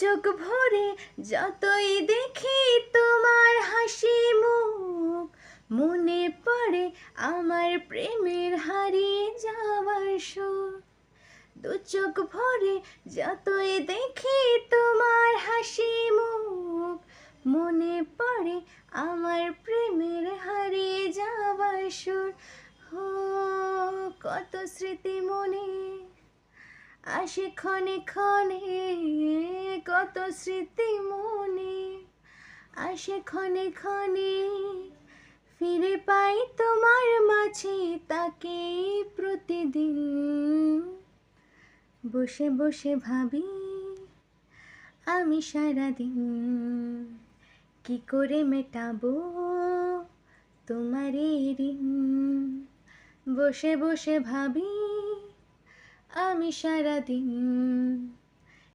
চোখ ভরে যতই দেখি তোমার হাসি মুখ, মনে পড়ে আমার প্রেমের হারিয়ে যাওয়ার সুর। দু চোখ ভরে যতই দেখি তোমার হাসি মুখ, মনে পড়ে আমার প্রেমের হারিয়ে যাওয়ার সুর। হো, কত স্মৃতি মনে আসে ক্ষণে ক্ষণে, কত স্মৃতি মনে আসে ক্ষণে ক্ষণে, ফিরে পাই তোমার মাঝে তাকে প্রতিদিন। বসে বসে ভাবি আমি সারাদিন, কি করে মেটাবো তোমার এই ঋণ। বসে বসে ভাবি আমি সারাদিন,